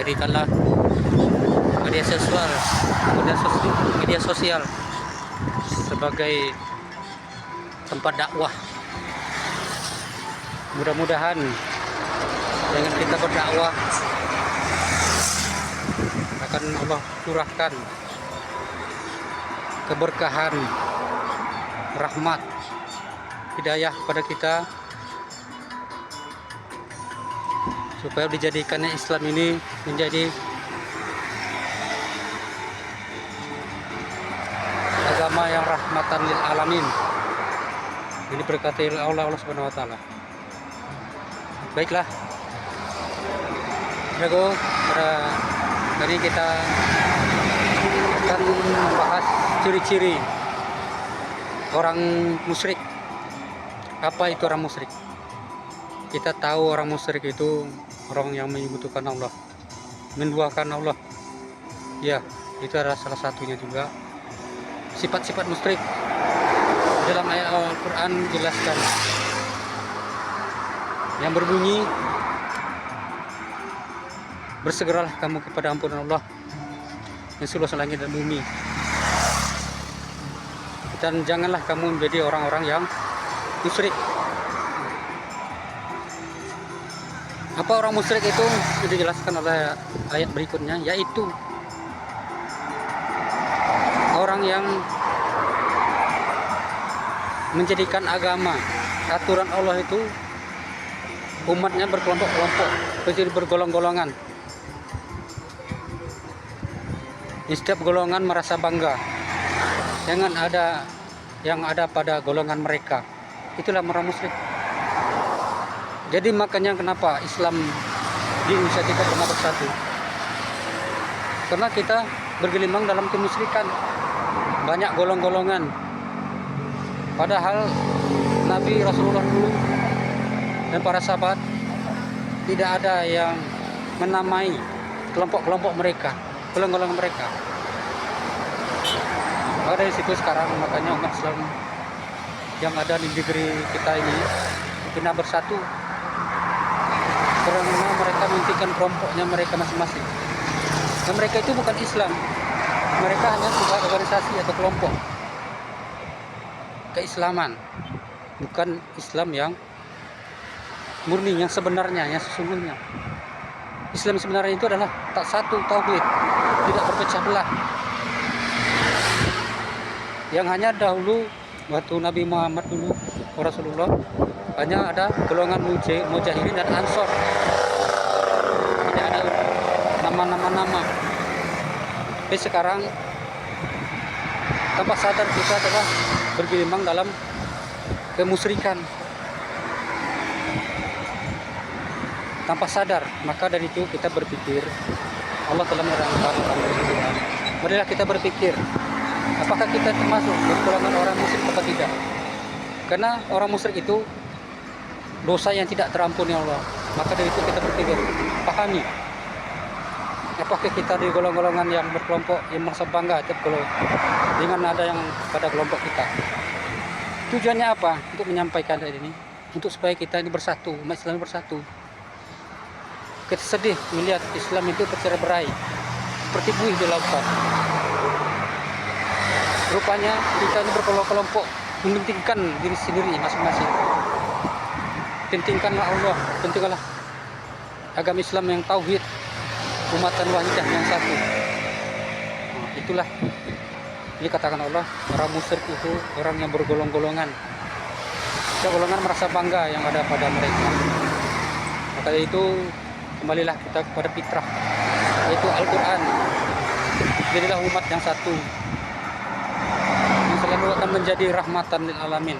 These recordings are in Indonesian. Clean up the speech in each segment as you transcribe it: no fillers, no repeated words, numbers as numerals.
jadikanlah media sosial media sosial sebagai tempat dakwah. Mudah-mudahan dengan kita berdakwah akan Allah curahkan keberkahan, rahmat, hidayah kepada kita, supaya dijadikannya Islam ini menjadi agama yang rahmatan lil alamin. Ini berkati oleh Allah Subhanahu wa taala. Baiklah. Jago, pada hari ini kita akan membahas ciri-ciri orang musyrik. Apa itu orang musyrik? Kita tahu orang musyrik itu orang yang menyekutukan Allah, menduakan Allah. Ya, itu adalah salah satunya juga. Sifat-sifat musyrik dalam ayat Al-Quran jelaskan, yang berbunyi, bersegeralah kamu kepada ampunan Allah yang seluas langit dan bumi, dan janganlah kamu menjadi orang-orang yang musyrik. Apa orang musyrik itu dijelaskan oleh ayat berikutnya, yaitu orang yang menjadikan agama, aturan Allah itu umatnya berkelompok-kelompok, menjadi bergolong-golongan. Di setiap golongan merasa bangga dengan ada yang ada pada golongan mereka. Itulah orang musyrik. Jadi makanya kenapa Islam di Indonesia kita pernah bersatu, karena kita bergelimang dalam kemusyrikan, banyak golong-golongan. Padahal Nabi Rasulullah dulu dan para sahabat tidak ada yang menamai kelompok-kelompok mereka, golongan-golongan mereka. Maka dari situ sekarang makanya umat Islam yang ada di negeri kita ini kita bersatu, karena mereka menghentikan kelompoknya mereka masing-masing. Dan mereka itu bukan Islam, mereka hanya sebuah organisasi atau kelompok keislaman, bukan Islam yang murni, yang sebenarnya, yang sesungguhnya. Islam sebenarnya itu adalah tak satu, tauhid, tidak berpecah belah. Yang hanya dahulu waktu Nabi Muhammad dulu, Rasulullah, hanya ada golongan mujahirin dan ansor, tidak ada nama. Tapi sekarang tanpa sadar kita telah bergelimang dalam kemusyrikan tanpa sadar. Maka dari itu kita berpikir, Allah telah menerangkan dalam Al-Quran, marilah kita berpikir apakah kita termasuk golongan orang musyrik atau tidak. Karena orang musyrik itu dosa yang tidak terampuni Allah. Maka dari itu kita berpikir, pahami, apakah kita di golongan-golongan yang berkelompok yang merasa bangga dengan ada yang pada kelompok kita. Tujuannya apa? Untuk menyampaikan hal ini, untuk supaya kita ini bersatu, umat Islam bersatu. Kita sedih melihat Islam itu tercerai-berai seperti buih di lautan. Rupanya kita ini berkelompok-kelompok mementingkan diri sendiri masing-masing. Pentingkanlah Allah, pentingkanlah agama Islam yang tauhid, umatan wahidah yang satu. Itulah dikatakan Allah, orang musyrik itu orang yang bergolong-golongan. Setiap golongan merasa bangga yang ada pada mereka. Maka itu kembalilah kita kepada fitrah, yaitu Al-Quran. Jadilah umat yang satu, yang selalu akan menjadi rahmatan lil alamin.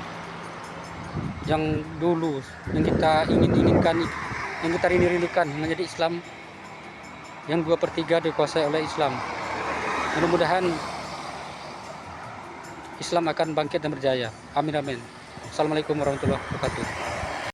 Yang dulu yang kita inginkan, yang kita rindu-rindukan, menjadi Islam yang 2/3 dikuasai oleh Islam. Mudah-mudahan Islam akan bangkit dan berjaya. Amin amin. Assalamualaikum warahmatullahi wabarakatuh.